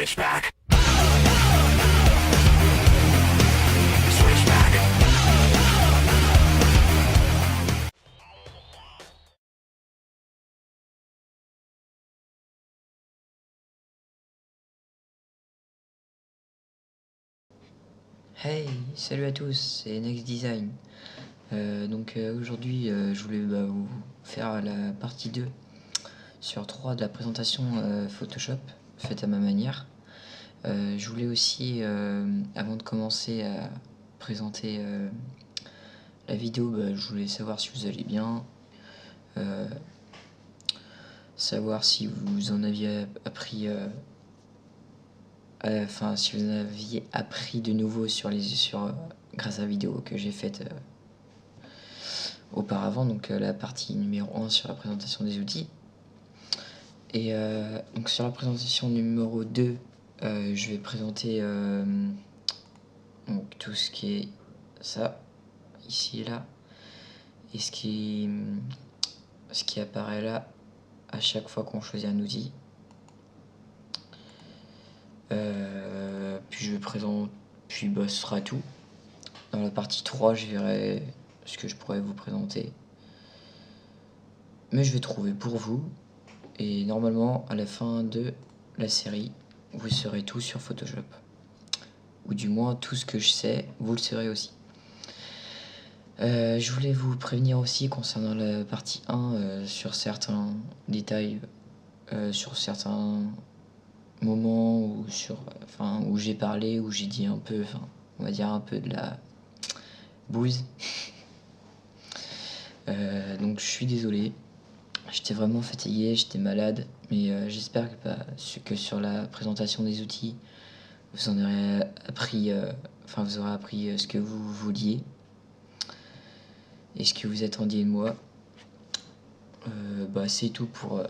Switchback. Switchback. Hey, salut à tous, c'est Next Design. Aujourd'hui, je voulais vous faire la partie 2 sur 3 de la présentation Photoshop, faite à ma manière. Je voulais aussi, avant de commencer à présenter la vidéo, je voulais savoir si vous allez bien, savoir si vous en aviez appris, si vous en aviez appris de nouveau grâce à la vidéo que j'ai faite auparavant, donc la partie numéro 1 sur la présentation des outils. Et donc sur la présentation numéro 2, je vais présenter donc tout ce qui est ça, ici et là, et ce qui apparaît là à chaque fois qu'on choisit un outil. Puis ce sera tout. Dans la partie 3, je verrai ce que je pourrais vous présenter. Mais je vais trouver pour vous. Et normalement, à la fin de la série, vous saurez tout sur Photoshop. Ou du moins, tout ce que je sais, vous le saurez aussi. Je voulais vous prévenir aussi concernant la partie 1 sur certains détails, sur certains moments où j'ai parlé, où j'ai dit un peu, on va dire un peu de la bouse. Donc je suis désolé. J'étais vraiment fatigué, j'étais malade, mais j'espère que sur la présentation des outils, vous en aurez appris, vous aurez appris ce que vous vouliez et ce que vous attendiez de moi. C'est tout pour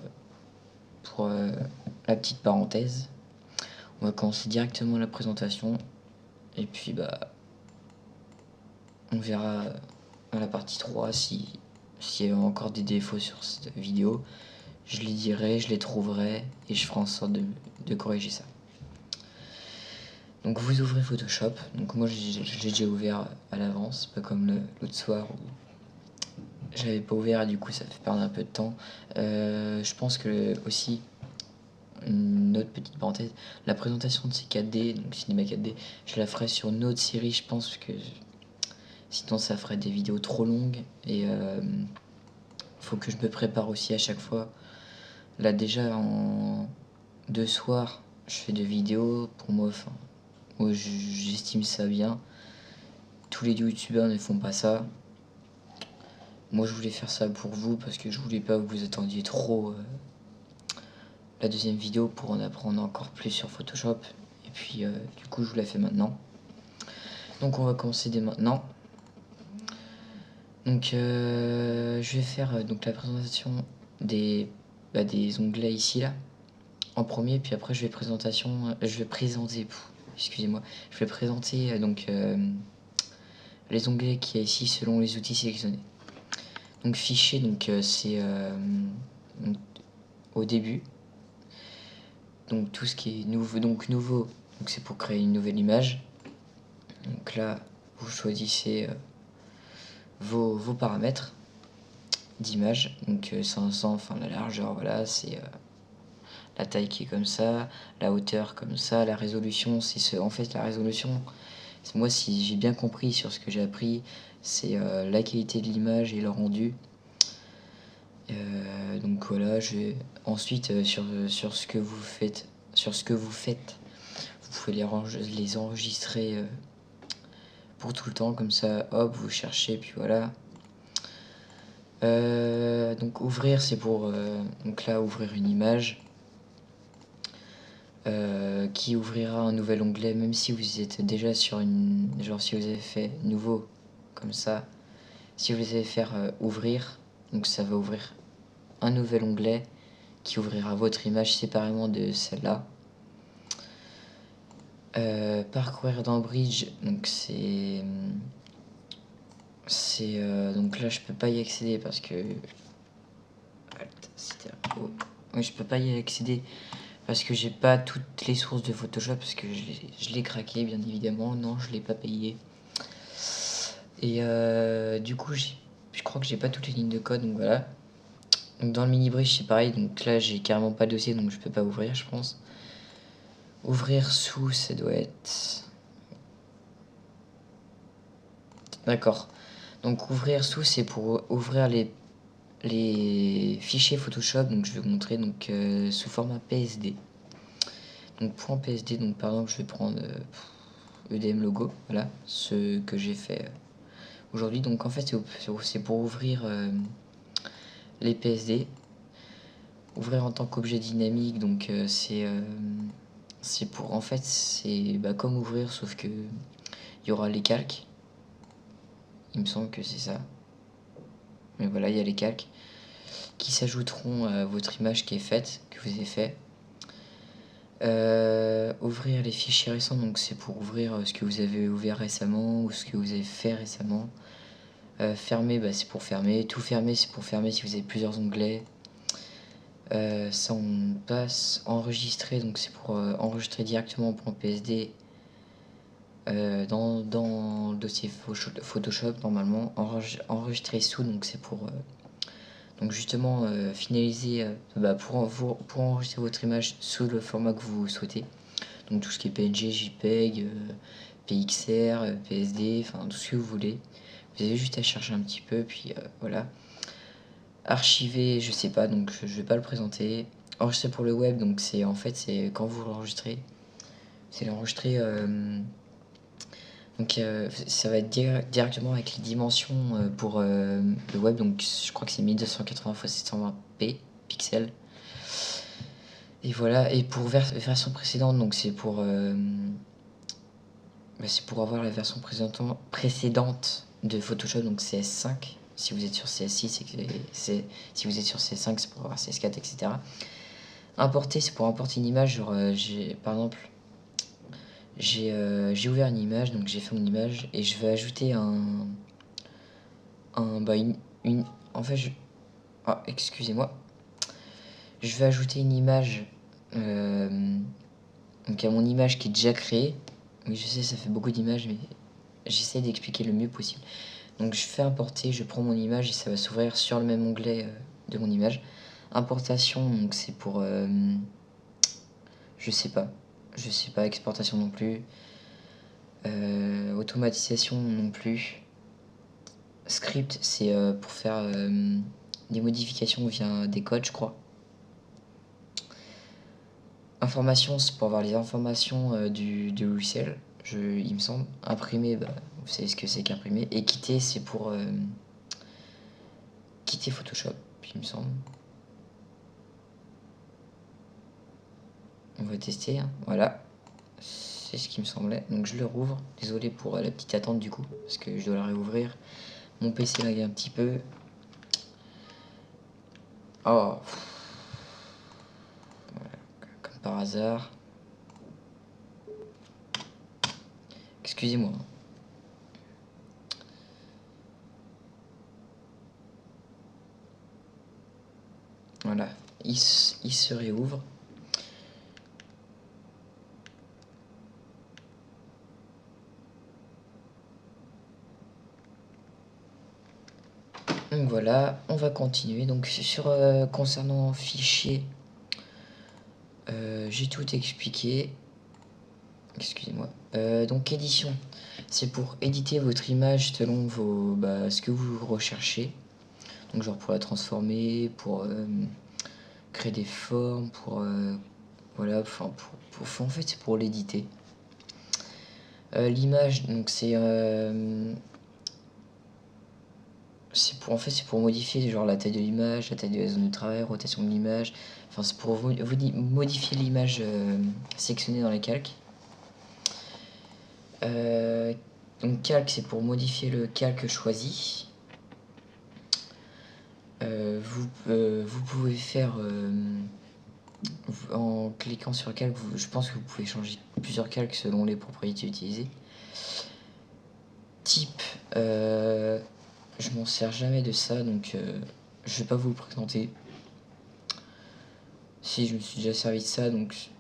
la petite parenthèse. On va commencer directement la présentation et puis on verra à la partie 3 s'il y a encore des défauts sur cette vidéo. Je les dirai, je les trouverai et je ferai en sorte de corriger ça. Donc vous ouvrez Photoshop. Donc moi je l'ai déjà ouvert à l'avance, pas comme l'autre soir où je l'avais pas ouvert et du coup ça fait perdre un peu de temps. Je pense que aussi, une autre petite parenthèse, la présentation de ces 4D, donc cinéma 4D, je la ferai sur une autre série je pense, que sinon ça ferait des vidéos trop longues et faut que je me prépare aussi à chaque fois. Là déjà en 2 soirs je fais 2 vidéos pour moi, moi j'estime ça bien. Tous les youtubeurs ne font pas ça. Moi je voulais faire ça pour vous parce que je voulais pas que vous attendiez trop la deuxième vidéo pour en apprendre encore plus sur Photoshop. Et puis du coup je vous la fais maintenant. Donc on va commencer dès maintenant. Donc je vais faire donc la présentation des onglets ici là en premier, puis après je vais présenter, excusez-moi, je vais présenter les onglets qu'il y a ici selon les outils sélectionnés. Donc fichier, c'est au début. Donc tout ce qui est nouveau, donc c'est pour créer une nouvelle image. Donc là vous choisissez vos paramètres d'image. Donc 500, la largeur, voilà, c'est la taille qui est comme ça, la hauteur comme ça, la résolution, en fait la résolution, moi si j'ai bien compris sur ce que j'ai appris, c'est la qualité de l'image et le rendu. Donc voilà, ensuite sur ce que vous faites, vous pouvez les enregistrer pour tout le temps, comme ça, hop, vous cherchez, puis voilà. Donc ouvrir, c'est pour donc là ouvrir une image qui ouvrira un nouvel onglet, même si vous êtes déjà sur si vous avez fait nouveau comme ça, si vous les avez faire ouvrir, donc ça va ouvrir un nouvel onglet qui ouvrira votre image séparément de celle-là. Parcourir dans Bridge, donc donc là je peux pas y accéder parce que je peux pas y accéder parce que j'ai pas toutes les sources de Photoshop, parce que je l'ai craqué, bien évidemment. Non, je l'ai pas payé. Et du coup, je crois que j'ai pas toutes les lignes de code, donc voilà. Donc dans le mini bridge, c'est pareil. Donc là, j'ai carrément pas de dossier, donc je peux pas ouvrir, je pense. Ouvrir sous, ça doit être... D'accord. Donc ouvrir sous, c'est pour ouvrir les fichiers Photoshop. Donc je vais vous montrer donc, sous format PSD. Donc .psd, donc par exemple, je vais prendre EDM logo, voilà, ce que j'ai fait aujourd'hui. Donc en fait, c'est pour ouvrir les PSD. Ouvrir en tant qu'objet dynamique, donc c'est pour, en fait, c'est comme ouvrir, sauf que il y aura les calques. Il me semble que c'est ça. Mais voilà, il y a les calques qui s'ajouteront à votre image qui est faite, que vous avez fait. Ouvrir les fichiers récents, donc c'est pour ouvrir ce que vous avez ouvert récemment ou ce que vous avez fait récemment. Fermer, c'est pour fermer. Tout fermer, c'est pour fermer si vous avez plusieurs onglets. Ça on passe. Enregistrer, donc c'est pour enregistrer directement en .psd dans le dossier Photoshop normalement. Enregistrer sous, donc c'est pour donc justement finaliser pour enregistrer votre image sous le format que vous souhaitez. Donc tout ce qui est PNG, JPEG, PXR, PSD, enfin tout ce que vous voulez. Vous avez juste à chercher un petit peu, puis voilà. Archiver, je sais pas, donc je vais pas le présenter. Enregistrer pour le web, donc c'est en fait c'est quand vous l'enregistrez, c'est l'enregistrer. Donc ça va être directement avec les dimensions pour le web, donc je crois que c'est 1280 x 720p pixels. Et voilà, et pour version précédente, donc c'est pour avoir la version précédente de Photoshop, donc CS5. Si vous êtes sur CS6, si vous êtes sur CS5, c'est pour avoir CS4, etc. Importer, c'est pour importer une image. Genre, par exemple, j'ai ouvert une image, donc j'ai fait mon image, et je vais ajouter en fait, excusez-moi. Je vais ajouter une image, donc à mon image qui est déjà créée. Oui, je sais, ça fait beaucoup d'images, mais j'essaie d'expliquer le mieux possible. Donc je fais importer, je prends mon image et ça va s'ouvrir sur le même onglet de mon image. Importation, donc c'est pour... je sais pas. Exportation non plus. Automatisation non plus. Script, c'est pour faire des modifications via des codes, je crois. Information, c'est pour avoir les informations du logiciel, il me semble. Imprimer, vous savez ce que c'est qu'imprimer. Et quitter, c'est pour quitter Photoshop, il me semble. On va tester, hein. Voilà. C'est ce qui me semblait. Donc je le rouvre. Désolé pour la petite attente du coup, parce que je dois la réouvrir. Mon PC lag un petit peu. Oh. Voilà, comme par hasard. Excusez-moi. Voilà. Il se réouvre. Donc voilà, on va continuer. Donc sur concernant fichier, j'ai tout expliqué. Excusez-moi. Donc édition, c'est pour éditer votre image selon ce que vous recherchez. Donc genre pour la transformer, pour créer des formes, pour voilà, enfin en fait c'est pour l'éditer. L'image, donc c'est pour modifier genre la taille de l'image, la taille de la zone de travail, rotation de l'image. Enfin c'est pour modifier l'image sélectionnée dans les calques. Donc calque, c'est pour modifier le calque choisi. Vous pouvez faire en cliquant sur calque, je pense que vous pouvez changer plusieurs calques selon les propriétés utilisées. Type, je m'en sers jamais de ça, donc je vais pas vous le présenter. si je me suis déjà servi de ça, donc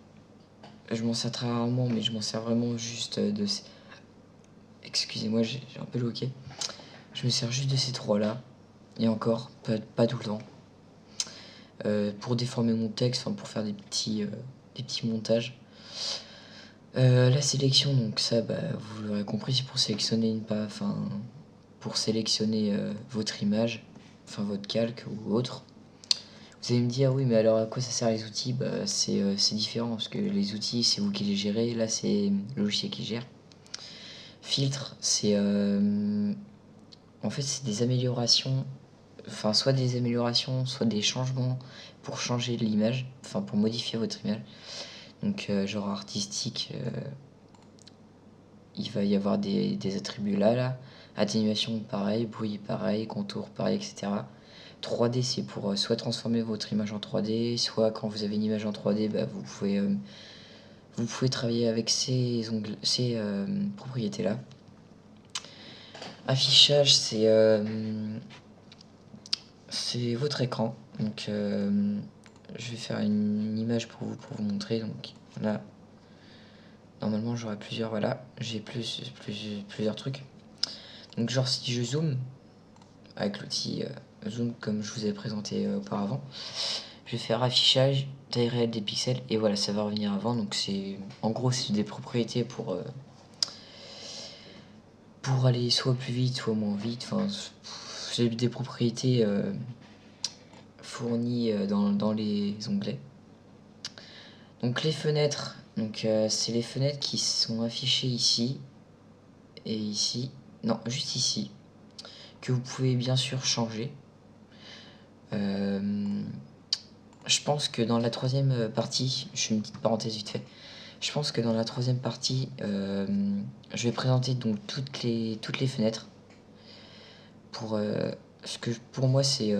je m'en sers très rarement, mais je m'en sers vraiment juste de... Excusez-moi, j'ai un peu loqué. Je me sers juste de ces trois-là, et encore, pas tout le temps. Pour déformer mon texte, enfin pour faire des petits montages. La sélection, donc ça, bah, vous l'aurez compris, c'est pour sélectionner pour sélectionner votre image, enfin votre calque ou autre. Vous allez me dire, oui, mais alors à quoi ça sert les outils? Bah, c'est différent, parce que les outils, c'est vous qui les gérez, là, c'est le logiciel qui gère. Filtre, en fait, c'est des améliorations, enfin, soit des améliorations, soit des changements pour changer l'image, enfin, pour modifier votre image. Donc, genre artistique, il va y avoir des attributs là. Atténuation, pareil. Bruit, pareil. Contour, pareil, etc. 3D, c'est pour soit transformer votre image en 3D, soit quand vous avez une image en 3D, bah, vous pouvez travailler avec ces propriétés-là. Affichage, c'est votre écran. Donc, je vais faire une image pour vous montrer. Donc, là, normalement, j'aurai plusieurs, voilà. J'ai plusieurs trucs. Donc, genre, si je zoome, avec l'outil zoom comme je vous ai présenté auparavant, je vais faire affichage, taille réelle des pixels, et voilà, ça va revenir avant. Donc, en gros, c'est des propriétés pour aller soit plus vite, soit moins vite. Enfin, j'ai des propriétés fournies dans les onglets. Donc les fenêtres, c'est les fenêtres qui sont affichées ici et ici, non, juste ici, que vous pouvez bien sûr changer. Je pense que dans la troisième partie, je fais une petite parenthèse vite fait. Je pense que dans la troisième partie, je vais présenter donc toutes les fenêtres ce que pour moi c'est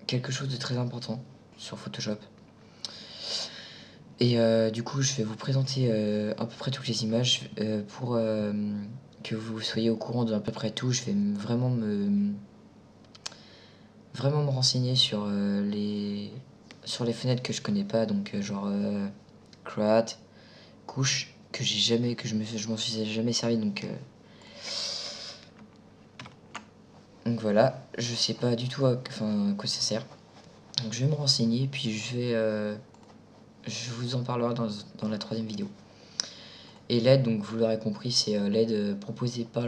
quelque chose de très important sur Photoshop. Et du coup, je vais vous présenter à peu près toutes les images pour que vous soyez au courant d'à peu près tout. Je vais vraiment me renseigner sur les fenêtres que je connais pas, donc genre create, couche que je m'en suis jamais servi, donc voilà, je sais pas du tout à quoi ça sert. Donc je vais me renseigner, puis je vous en parlerai dans la troisième vidéo. Et l'aide, donc vous l'aurez compris, c'est l'aide proposée par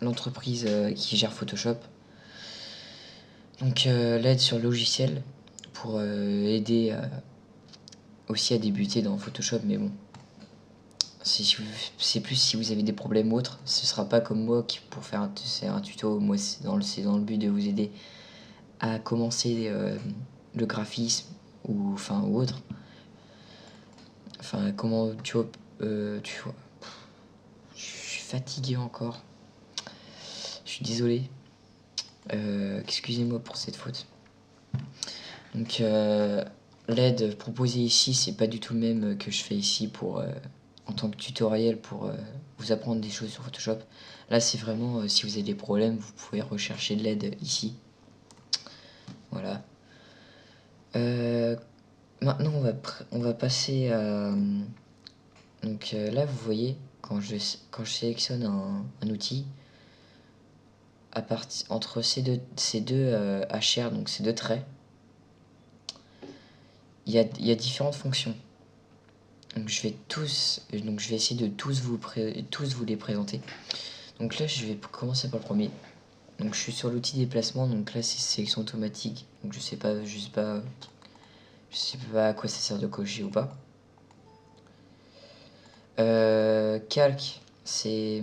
l'entreprise qui gère Photoshop. Donc l'aide sur le logiciel pour aider aussi à débuter dans Photoshop, mais bon, c'est plus si vous avez des problèmes ou autres. Ce sera pas comme moi qui pour faire un tuto. Moi, c'est dans le but de vous aider à commencer le graphisme ou autre. Enfin, comment tu vois, je suis fatigué encore. Je suis désolé. Excusez-moi pour cette faute. Donc l'aide proposée ici, c'est pas du tout le même que je fais ici pour en tant que tutoriel pour vous apprendre des choses sur Photoshop. Là, c'est vraiment si vous avez des problèmes, vous pouvez rechercher de l'aide ici. Voilà. Maintenant, on va passer à... Donc là, vous voyez, quand je sélectionne un outil, entre ces deux HR, donc ces deux traits, il y a différentes fonctions. Donc je vais essayer de tous vous les présenter. Donc là, je vais commencer par le premier. Donc je suis sur l'outil déplacement, donc là c'est sélection automatique. Donc je sais pas à quoi ça sert de cocher ou pas. Calque, c'est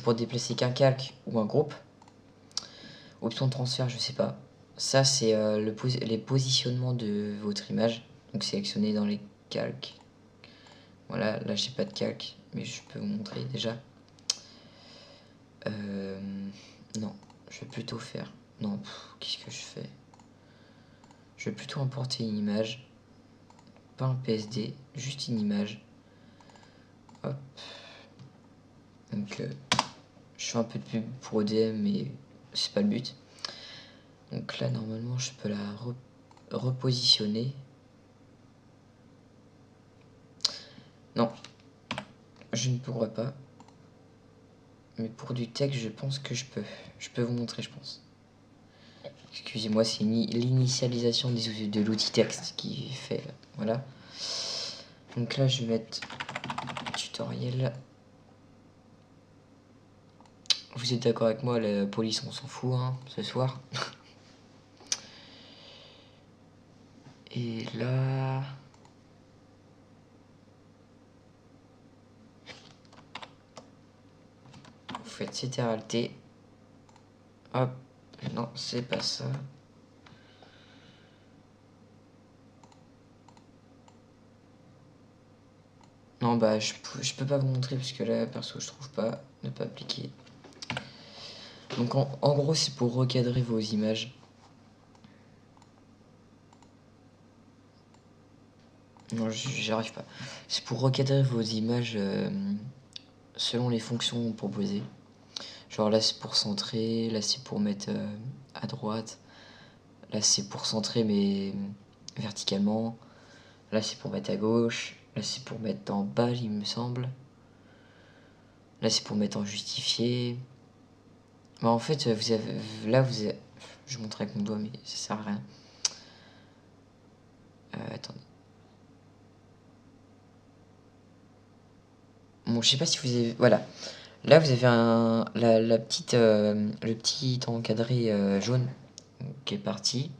pour déplacer qu'un calque ou un groupe. Option de transfert, je sais pas. Ça c'est les positionnements de votre image. Donc sélectionnez dans les calques. Voilà, là j'ai pas de calque, mais je peux vous montrer déjà. Non, je vais plutôt faire... Non, qu'est-ce que je fais? Je vais plutôt importer une image. Pas un PSD, juste une image. Hop. Donc, je fais un peu de pub pour ODM, mais c'est pas le but. Donc là, normalement, je peux la repositionner. Non, je ne pourrais pas. Mais pour du texte, je pense que je peux. Je peux vous montrer, je pense. Excusez-moi, c'est l'initialisation de l'outil texte qui fait... Voilà. Donc là, je vais mettre tutoriel. Vous êtes d'accord avec moi, la police, on s'en fout, hein, ce soir. Et là... Vous faites CTRL-T. Hop. Non, c'est pas ça. Non, bah, je peux pas vous montrer parce que là, perso, je trouve pas. Ne pas appliquer. Donc, en gros, c'est pour recadrer vos images. Non, j'y arrive pas. C'est pour recadrer vos images selon les fonctions proposées. Genre là, c'est pour centrer. Là, c'est pour mettre à droite. Là, c'est pour centrer, mais verticalement. Là, c'est pour mettre à gauche. Là, c'est pour mettre en bas, il me semble. Là, c'est pour mettre en justifié. Bah, en fait, vous avez, là, vous avez, je montre avec mon doigt, mais ça sert à rien. Attendez. Bon, je sais pas si vous avez... Voilà. Là, vous avez la petite, le petit encadré jaune qui est parti.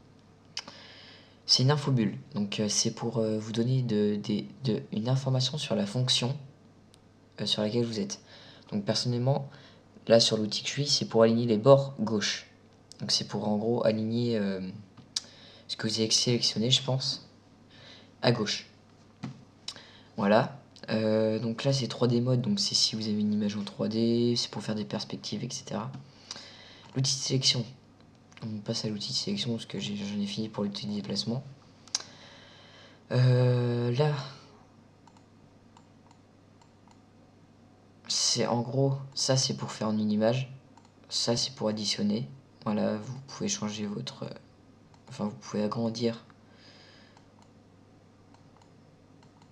C'est une infobulle. Donc, c'est pour vous donner une information sur la fonction sur laquelle vous êtes. Donc, personnellement, là, sur l'outil que je suis, c'est pour aligner les bords gauche. Donc, c'est pour, en gros, aligner ce que vous avez sélectionné, je pense, à gauche. Voilà. Donc là, c'est 3D mode, donc c'est si vous avez une image en 3D, c'est pour faire des perspectives, etc. L'outil de sélection. On passe à l'outil de sélection parce que j'en ai fini pour l'outil de déplacement. Là, c'est en gros, ça c'est pour faire une image, ça c'est pour additionner. Voilà, vous pouvez changer votre... Enfin, vous pouvez agrandir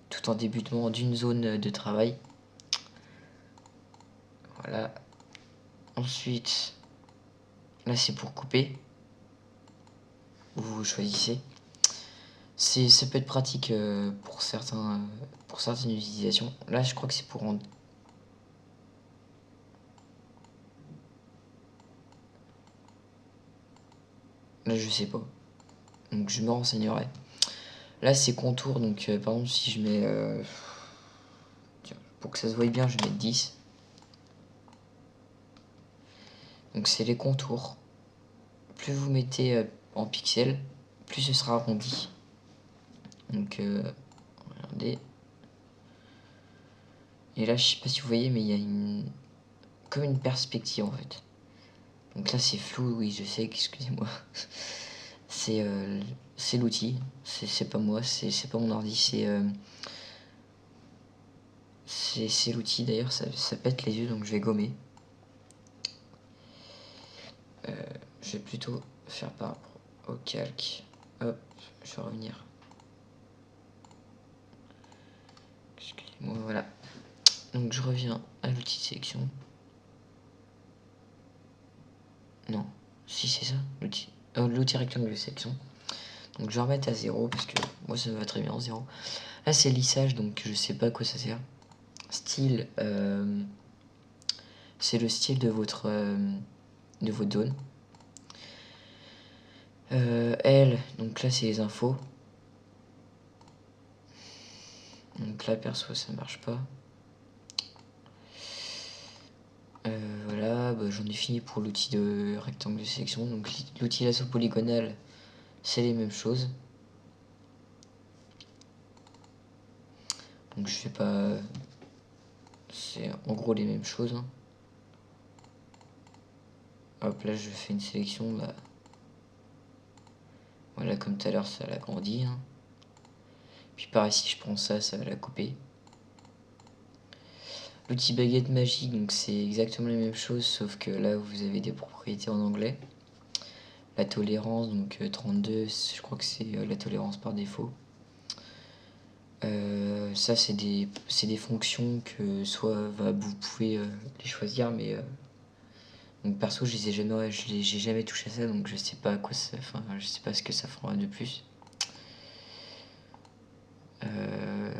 tout en débutant d'une zone de travail. Voilà. Ensuite, là c'est pour couper. Vous choisissez. Ça peut être pratique pour certaines utilisations. Là, je crois que c'est pour rendre... Là, je sais pas. Donc, je me renseignerai. Là, c'est contour. Donc, par exemple, si je mets... Tiens, pour que ça se voie bien, je vais mettre 10. Donc, c'est les contours. Plus vous mettez en pixels, plus ce sera arrondi. Donc, regardez. Et là, je sais pas si vous voyez, mais il y a comme une perspective, en fait. Donc là, c'est flou, oui, je sais, excusez-moi. C'est l'outil, c'est pas moi, c'est pas mon ordi, c'est l'outil. D'ailleurs, ça pète les yeux, donc je vais gommer. Je vais plutôt faire par rapport au calque. Hop, je vais revenir. Excusez-moi, voilà. Donc je reviens à l'outil de sélection. Non, si c'est ça, l'outil rectangle de sélection. Donc je vais remettre à 0 parce que moi ça me va très bien en 0. Là c'est lissage, donc je sais pas à quoi ça sert. Style, c'est le style de votre zone. L, donc là c'est les infos. Donc là perso ça marche pas. Voilà, bah, j'en ai fini pour l'outil de rectangle de sélection. Donc l'outil lasso polygonal, c'est les mêmes choses. Donc je fais pas... C'est en gros les mêmes choses. Hein. Hop, là je fais une sélection. Bah... Voilà, comme tout à l'heure, ça l'agrandit. Hein. Puis par ici, je prends ça, ça va la couper. L'outil baguette magique, donc c'est exactement la même chose, sauf que là, vous avez des propriétés en anglais. la tolérance, donc 32, je crois que c'est la tolérance par défaut. Ça c'est des fonctions que soit vous pouvez les choisir, mais donc perso j'ai jamais touché à ça, donc je sais pas à quoi ça, enfin je sais pas ce que ça fera de plus.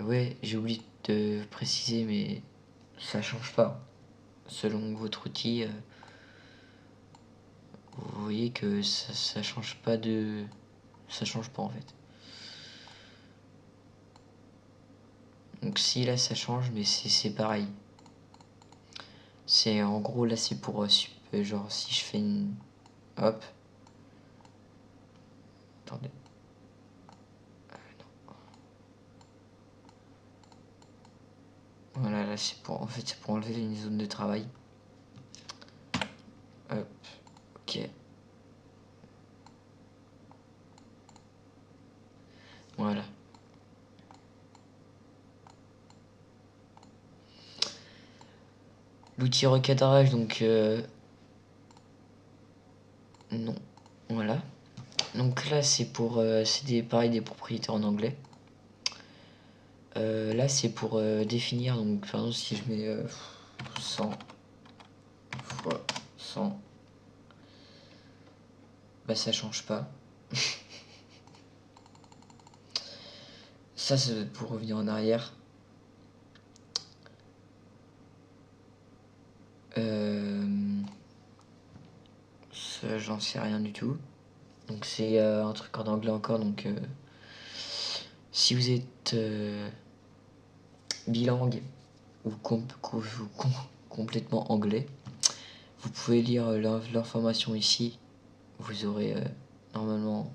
Ouais, j'ai oublié de préciser, mais ça change pas selon votre outil. Vous voyez que ça change pas ça change pas en fait. Donc si là ça change, mais c'est pareil. C'est en gros là c'est pour genre si je fais une hop. Attendez. Voilà, là c'est pour en fait c'est pour enlever une zone de travail. Hop. OK. Voilà. L'outil recadrage, donc non. Voilà. Donc là c'est pour pareil des propriétés en anglais. Là c'est pour définir, donc par exemple si je mets 100 fois 100, bah ça change pas. Ça c'est pour revenir en arrière. Ça j'en sais rien du tout. Donc c'est un truc en anglais encore, donc si vous êtes bilingue ou complètement anglais, vous pouvez lire l'information ici. Vous aurez normalement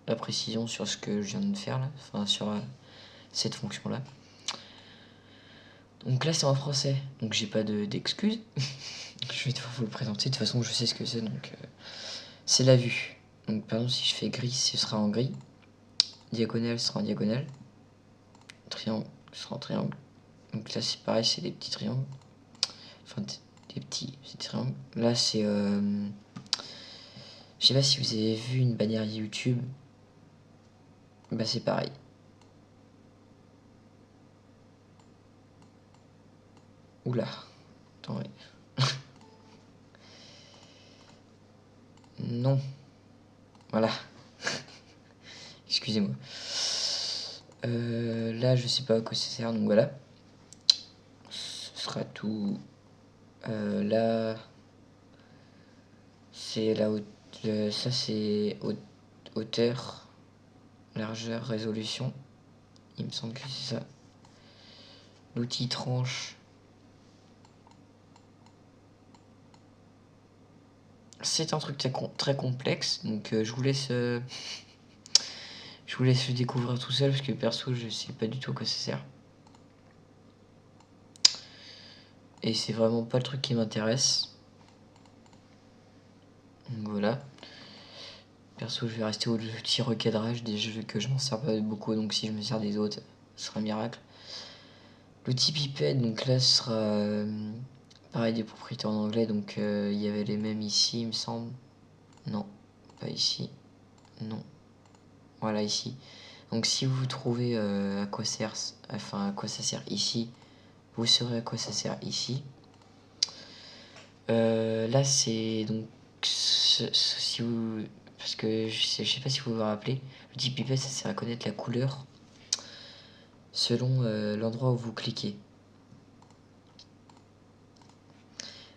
la précision sur ce que je viens de faire là, enfin sur cette fonction là. Donc là c'est en français, donc j'ai pas d'excuses. Je vais devoir vous le présenter, de toute façon je sais ce que c'est, donc c'est la vue. Donc par exemple si je fais gris, ce sera en gris. Diagonale sera en diagonale. Triangle sera en triangle. Donc là c'est pareil, c'est des petits triangles. Enfin des petits triangles. Là c'est je sais pas si vous avez vu une bannière YouTube. Bah c'est pareil. Oula. Attendez. Non. Voilà. Excusez-moi. Là je sais pas à quoi ça sert, donc voilà. Ce sera tout. Là c'est la hauteur. Ça c'est hauteur, largeur, résolution. Il me semble que c'est ça. L'outil tranche. C'est un truc très complexe, donc je vous laisse le découvrir tout seul, parce que perso je sais pas du tout à quoi ça sert. Et c'est vraiment pas le truc qui m'intéresse. Donc voilà. Perso je vais rester au petit recadrage des jeux que je m'en sers pas beaucoup, donc si je me sers des autres, ce sera un miracle. L'outil pipette, donc là ce sera pareil des propriétés en anglais, donc il y avait les mêmes ici il me semble. Non, pas ici. Non. Voilà ici. Donc si vous trouvez à quoi ça sert ici, vous saurez à quoi ça sert ici. Là c'est donc si vous, parce que je sais pas si vous vous rappelez, l'outil pipette ça sert à connaître la couleur selon l'endroit où vous cliquez.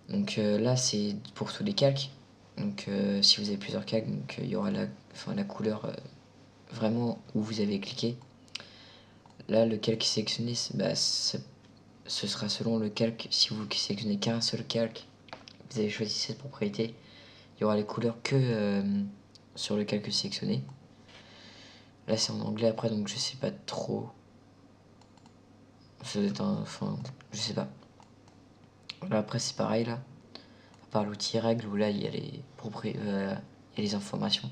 Donc là c'est pour tous les calques. Donc si vous avez plusieurs calques, donc il y aura la couleur vraiment où vous avez cliqué. Là le calque sélectionné, ce sera selon le calque. Si vous sélectionnez qu'un seul calque, vous avez choisi cette propriété, il y aura les couleurs que sur le calque sélectionné. Là c'est en anglais après, donc je sais pas trop. Ça doit être enfin je sais pas. Là après c'est pareil là. À part l'outil règle où là il y a les il y a les informations.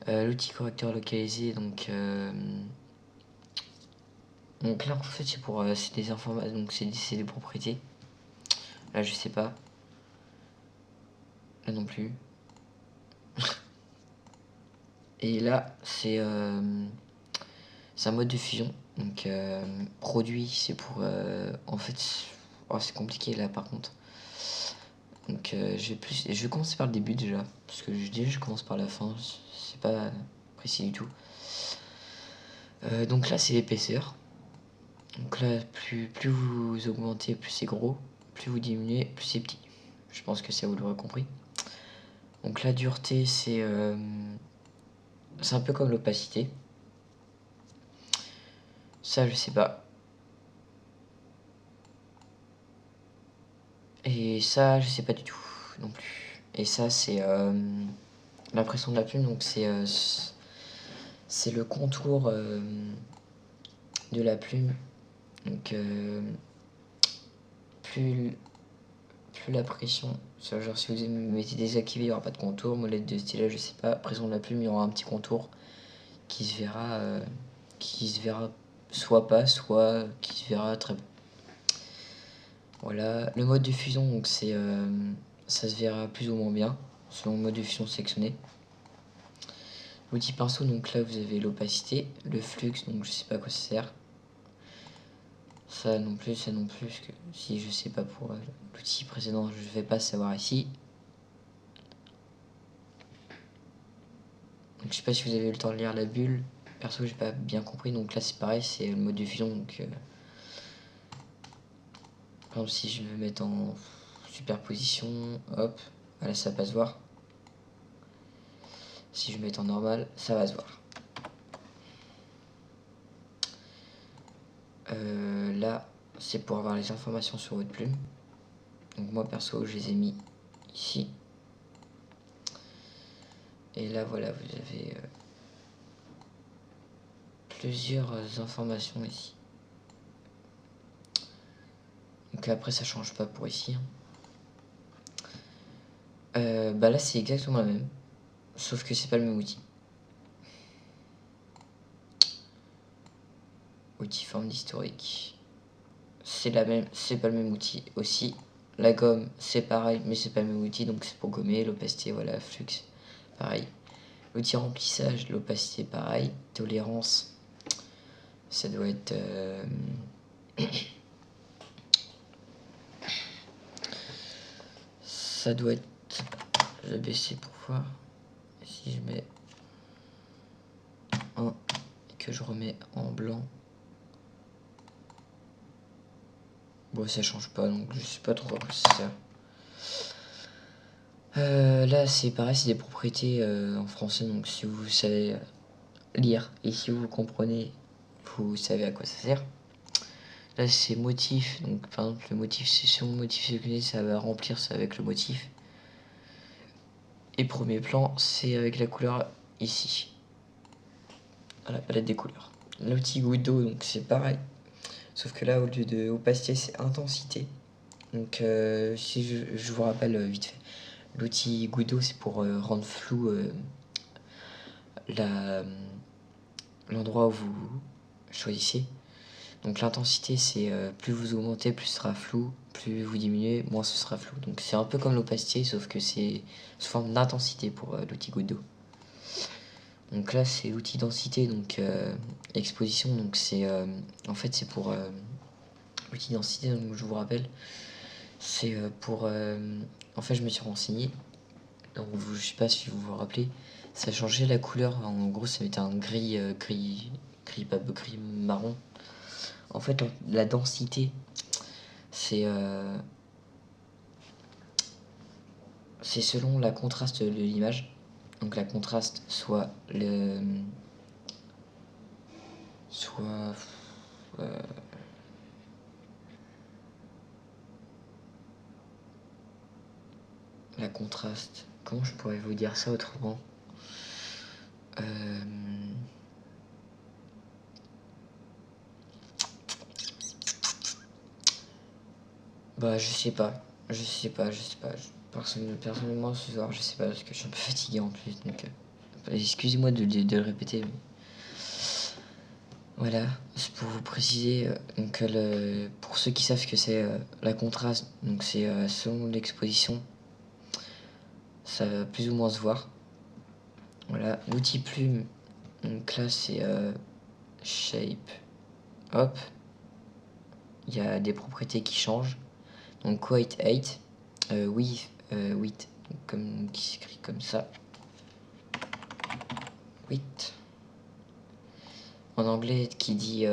L'outil correcteur localisé, donc là en fait c'est pour c'est des informations, donc c'est des propriétés. Là je sais pas. Là non plus. Et là, c'est un mode de fusion. Donc, produit, c'est pour... en fait, oh, c'est compliqué là par contre. Donc, je vais commencer par le début déjà. Parce que déjà, je commence par la fin. C'est pas précis du tout. Donc là, c'est l'épaisseur. Donc là, plus vous augmentez, plus c'est gros. Plus vous diminuez, plus c'est petit. Je pense que ça vous l'aurez compris. Donc la dureté, c'est un peu comme l'opacité. Ça, je sais pas. Et ça, je sais pas du tout non plus. Et ça, c'est l'impression de la plume. Donc c'est le contour de la plume. Donc plus la pression, genre si vous mettez désactivé, il n'y aura pas de contour. Molette de stylet, je sais pas. Pression de la plume, il y aura un petit contour qui se verra soit pas, soit qui se verra très peu. Voilà, le mode de fusion, donc c'est ça se verra plus ou moins bien selon le mode de fusion sélectionné. L'outil pinceau, donc là vous avez l'opacité, le flux, donc je sais pas à quoi ça sert. Ça non plus, parce que si je sais pas pour l'outil précédent, je vais pas savoir ici. Donc je sais pas si vous avez eu le temps de lire la bulle. Perso, j'ai pas bien compris, donc là c'est pareil, c'est le mode de fusion. Donc par exemple, si je veux mettre en superposition, hop, voilà, ça va pas se voir. Si je mets en normal, ça va se voir. Là, c'est pour avoir les informations sur votre plume. Donc moi perso, je les ai mis ici. Et là, voilà, vous avez plusieurs informations ici. Donc après, ça change pas pour ici. Bah là, c'est exactement la même. Sauf que c'est pas le même outil. Outil forme d'historique. C'est la même, c'est pas le même outil aussi. La gomme, c'est pareil, mais c'est pas le même outil, donc c'est pour gommer. L'opacité, voilà, flux, pareil. L'outil remplissage, l'opacité, pareil. Tolérance, ça doit être... ça doit être... Je vais baisser pour voir. Si je mets 1 et que je remets en blanc... Bon, ça change pas, donc je sais pas trop à quoi ça sert. Là, c'est pareil, c'est des propriétés en français, donc si vous savez lire et si vous comprenez, vous savez à quoi ça sert. Là, c'est motif, donc par exemple, le motif, c'est selon le motif sélectionné, ça va remplir ça avec le motif. Et premier plan, c'est avec la couleur ici, à la palette des couleurs. L'outil goutte d'eau, donc c'est pareil, sauf que là, au lieu de opacité, c'est intensité. Donc, si je vous rappelle vite fait. L'outil goutte d'eau, c'est pour rendre flou l'endroit où vous choisissez. Donc l'intensité, c'est plus vous augmentez, plus ce sera flou, plus vous diminuez, moins ce sera flou. Donc c'est un peu comme l'opacité, sauf que c'est sous forme d'intensité pour l'outil goutte d'eau. Donc là, c'est l'outil densité, donc exposition. Donc c'est en fait c'est pour l'outil densité. Donc je vous rappelle, c'est pour en fait je me suis renseigné. Donc je sais pas si vous vous rappelez, ça changeait la couleur. En gros, ça mettait un gris pas gris marron. En fait, la densité, c'est selon la contraste de l'image. Donc la contraste, soit la contraste. Comment je pourrais vous dire ça autrement? Bah je sais pas. Personnellement ce soir je sais pas parce que je suis un peu fatigué en plus, donc excusez-moi de le répéter. Mais... Voilà, c'est pour vous préciser, donc pour ceux qui savent que c'est la contraste, donc c'est selon l'exposition, ça va plus ou moins se voir. Voilà, l'outil plume, donc là c'est shape, hop, il y a des propriétés qui changent. Donc weight 8, width, comme qui s'écrit comme ça, 8. En anglais qui dit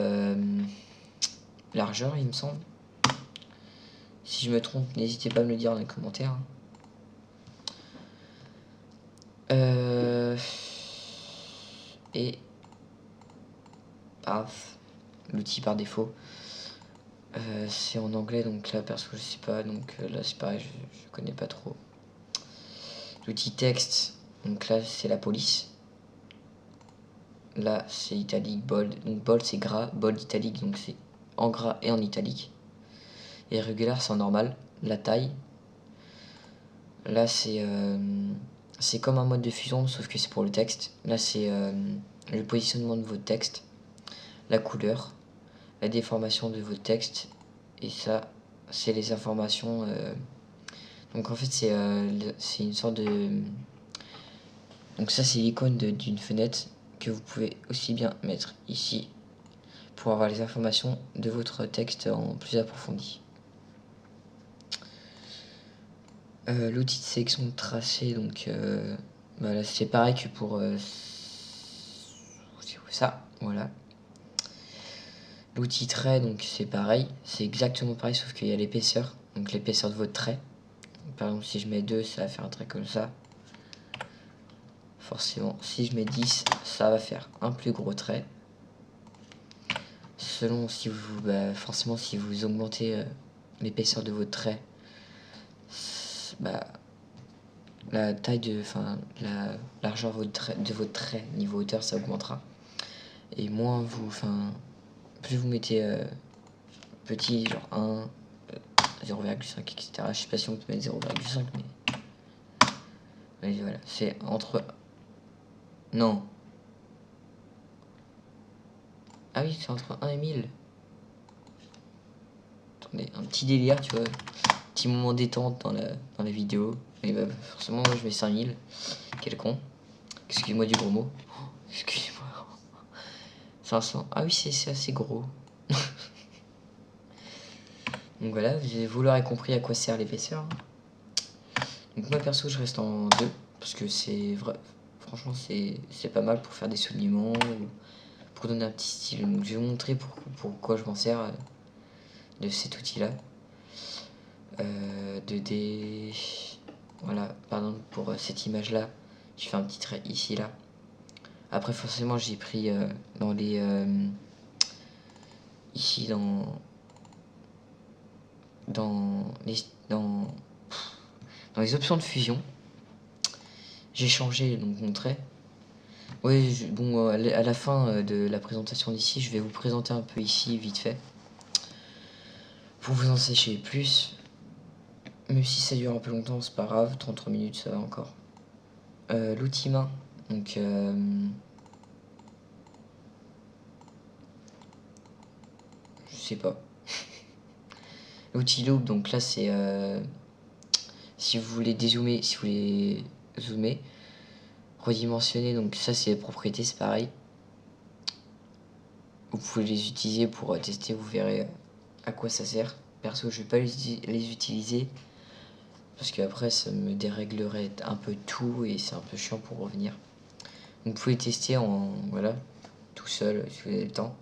largeur, il me semble. Si je me trompe, n'hésitez pas à me le dire dans les commentaires. Et paf, l'outil par défaut. C'est en anglais, donc là perso je sais pas, donc là c'est pareil, je connais pas trop. L'outil texte, donc là c'est la police. Là c'est italique, bold, donc bold c'est gras, bold italique, donc c'est en gras et en italique. Et régulier c'est en normal. La taille, là c'est comme un mode de fusion sauf que c'est pour le texte. Là c'est le positionnement de votre texte, la couleur, la déformation de votre texte, et ça c'est les informations. Donc en fait c'est une sorte de... Donc ça c'est l'icône d'une fenêtre que vous pouvez aussi bien mettre ici pour avoir les informations de votre texte en plus approfondi. L'outil de sélection de tracé, donc voilà, c'est pareil que pour ça, voilà. L'outil trait, donc c'est pareil, c'est exactement pareil sauf qu'il y a l'épaisseur, donc l'épaisseur de votre trait. Donc, par exemple si je mets 2, ça va faire un trait comme ça. Forcément, si je mets 10, ça va faire un plus gros trait. Selon si vous, forcément si vous augmentez l'épaisseur de votre trait, la taille de, la largeur de votre trait niveau hauteur ça augmentera. Et moins vous, plus vous mettez petit, genre 1, 0,5, etc. Je sais pas si on peut mettre 0,5, mais voilà, c'est entre... Non. Ah oui, c'est entre 1 et 1000. Attendez, un petit délire, tu vois. Petit moment détente dans la vidéo. Et bah, forcément, moi je mets 5000. Quel con. Excusez-moi du gros mot. Oh, excusez-moi. 500. Ah oui, c'est assez gros. Donc voilà, vous l'aurez compris à quoi sert l'épaisseur. Donc moi perso, je reste en 2. Parce que c'est vrai. Franchement, c'est pas mal pour faire des soulignements. Ou pour donner un petit style. Donc je vais vous montrer pourquoi je m'en sers de cet outil-là. 2D. Voilà, par exemple pour cette image-là, je fais un petit trait ici, là. Après, forcément, j'ai pris dans les... ici, dans les options de fusion, j'ai changé donc mon trait. Oui, bon, à la fin de la présentation d'ici, je vais vous présenter un peu ici, vite fait. Pour vous en sécher plus. Même si ça dure un peu longtemps, c'est pas grave, 33 minutes, ça va encore. L'outil main, donc... je sais pas. L'outil loop, donc là c'est... si vous voulez dézoomer, si vous voulez zoomer, redimensionner, donc ça c'est les propriétés, c'est pareil. Vous pouvez les utiliser pour tester, vous verrez à quoi ça sert. Perso, je vais pas les utiliser parce qu'après ça me déréglerait un peu tout et c'est un peu chiant pour revenir. Donc, vous pouvez tester voilà, tout seul si vous avez le temps.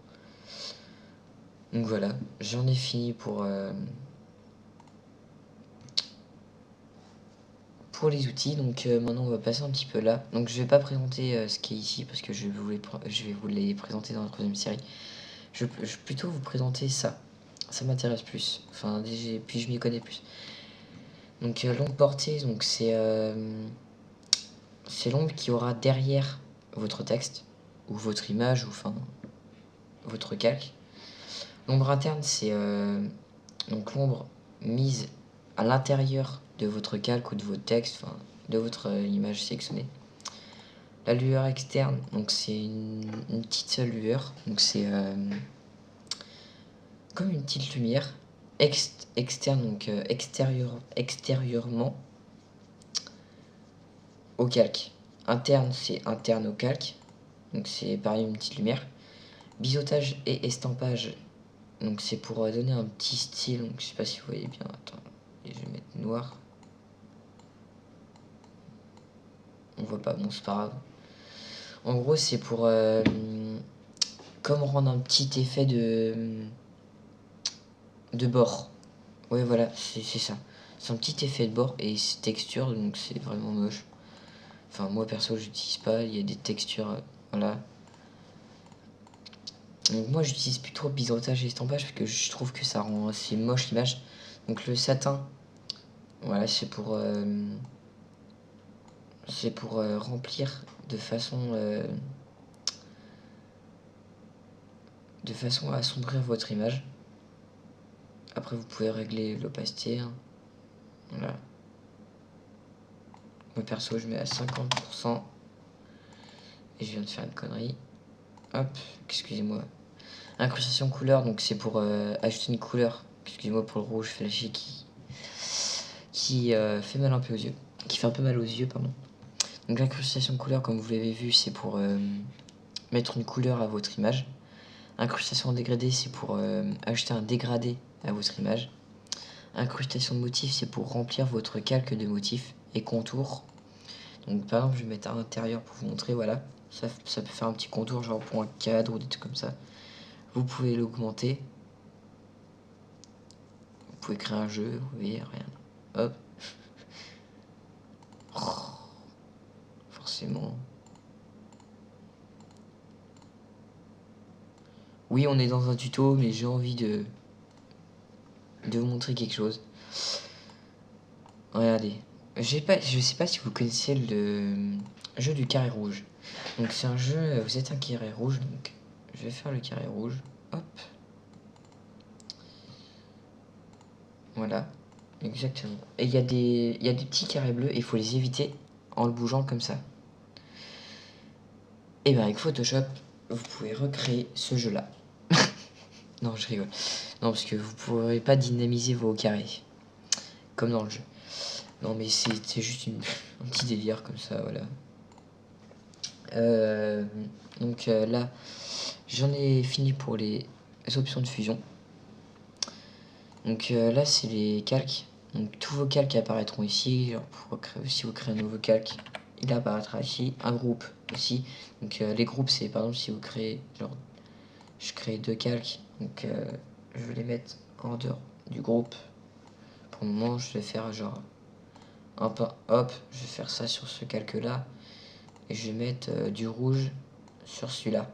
Donc voilà, j'en ai fini pour les outils. Donc maintenant on va passer un petit peu là. Donc je vais pas présenter ce qui est ici parce que je vais vous les présenter dans la troisième série. Je vais plutôt vous présenter ça. Ça m'intéresse plus. Enfin, puis je m'y connais plus. Donc l'ombre portée, donc c'est l'ombre qui aura derrière votre texte ou votre image ou votre calque. L'ombre interne, c'est donc l'ombre mise à l'intérieur de votre calque ou de votre texte, de votre image sélectionnée. La lueur externe, donc c'est une petite lueur, donc c'est comme une petite lumière externe, donc extérieurement au calque. Interne, c'est interne au calque. Donc c'est pareil, une petite lumière. Biseautage et estampage. Donc c'est pour donner un petit style. Donc je sais pas si vous voyez bien. Attends, je vais mettre noir. On voit pas, bon c'est pas grave. En gros c'est pour comme rendre un petit effet de bord. Ouais voilà, c'est ça. C'est un petit effet de bord et c'est texture, donc c'est vraiment moche. Enfin moi perso j'utilise pas, il y a des textures, voilà. Donc moi j'utilise plus trop biseautage et estampage parce que je trouve que ça rend assez moche l'image. Donc le satin, voilà, c'est pour remplir de façon à assombrir votre image. Après vous pouvez régler l'opacité, hein. Voilà. Moi perso je mets à 50% et je viens de faire une connerie. Hop, excusez-moi. Incrustation couleur, donc c'est pour ajouter une couleur. Excusez-moi pour le rouge flashy qui fait mal un peu aux yeux. Qui fait un peu mal aux yeux, pardon. Donc l'incrustation couleur, comme vous l'avez vu, c'est pour mettre une couleur à votre image. Incrustation dégradé, c'est pour ajouter un dégradé à votre image. Incrustation de motif, c'est pour remplir votre calque de motifs et contours. Donc par exemple, je vais mettre à l'intérieur pour vous montrer, voilà. Ça peut faire un petit contour, genre pour un cadre ou des trucs comme ça. Vous pouvez l'augmenter. Vous pouvez créer un jeu, vous voyez, rien. Hop. Oh, forcément. Oui, on est dans un tuto, mais j'ai envie de vous montrer quelque chose. Regardez. Je sais pas si vous connaissez le jeu du carré rouge. Donc c'est un jeu, vous êtes un carré rouge, donc je vais faire le carré rouge. Hop. Voilà. Exactement. Et il y a des petits carrés bleus et il faut les éviter en le bougeant comme ça. Et bien avec Photoshop, vous pouvez recréer ce jeu-là. Non, je rigole. Non, parce que vous ne pourrez pas dynamiser vos carrés. Comme dans le jeu. Non, mais c'est juste un petit délire comme ça, voilà. Donc là, j'en ai fini pour les options de fusion. Donc là, c'est les calques. Donc tous vos calques apparaîtront ici. Genre, si vous créez un nouveau calque, il apparaîtra ici. Un groupe aussi. Donc les groupes, c'est par exemple si vous créez, genre, je crée 2 calques. Donc je vais les mettre en dehors du groupe. Pour le moment, je vais faire genre hop, je vais faire ça sur ce calque là. Et je vais mettre du rouge sur celui-là.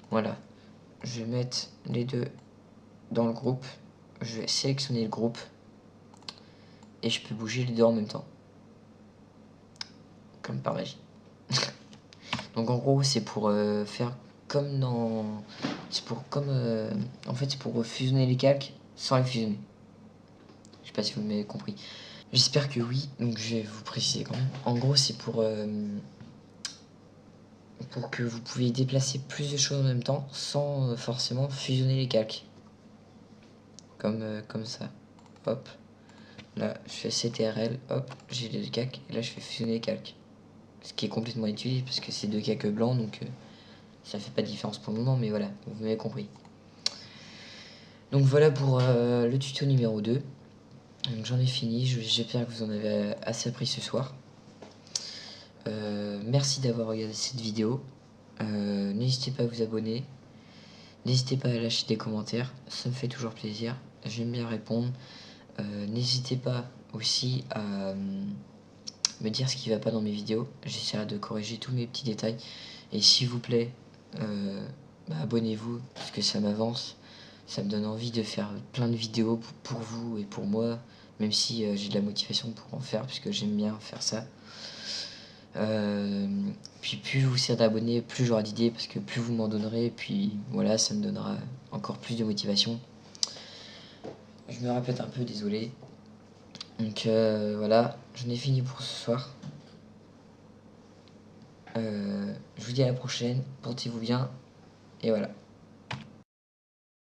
Voilà. Je vais mettre les deux dans le groupe. Je vais sélectionner le groupe. Et je peux bouger les deux en même temps. Comme par magie. Donc en gros c'est pour faire comme dans... C'est pour comme... En fait c'est pour fusionner les calques sans les fusionner. Je sais pas si vous m'avez compris. J'espère que oui. Donc je vais vous préciser quand même. En gros c'est pour que vous puissiez déplacer plus de choses en même temps sans forcément fusionner les calques. Comme ça. Hop. Là, je fais CTRL, hop, j'ai les calques, et là je fais fusionner les calques. Ce qui est complètement inutile parce que c'est 2 calques blancs, donc ça fait pas de différence pour le moment, mais voilà, vous m'avez compris. Donc voilà pour le tuto numéro 2. J'en ai fini, j'espère que vous en avez assez appris ce soir. Merci d'avoir regardé cette vidéo. N'hésitez pas à vous abonner. N'hésitez pas à lâcher des commentaires, ça me fait toujours plaisir. J'aime bien répondre. N'hésitez pas aussi à me dire ce qui va pas dans mes vidéos. J'essaierai de corriger tous mes petits détails. Et s'il vous plaît, abonnez-vous, parce que ça m'avance. Ça me donne envie de faire plein de vidéos pour vous et pour moi. Même si j'ai de la motivation pour en faire, puisque j'aime bien faire ça. Puis plus je vous sers d'abonnés, plus j'aurai d'idées, parce que plus vous m'en donnerez, puis voilà, ça me donnera encore plus de motivation. Je me répète un peu, désolé. Donc voilà, j'en ai fini pour ce soir. Je vous dis à la prochaine, portez-vous bien, et voilà.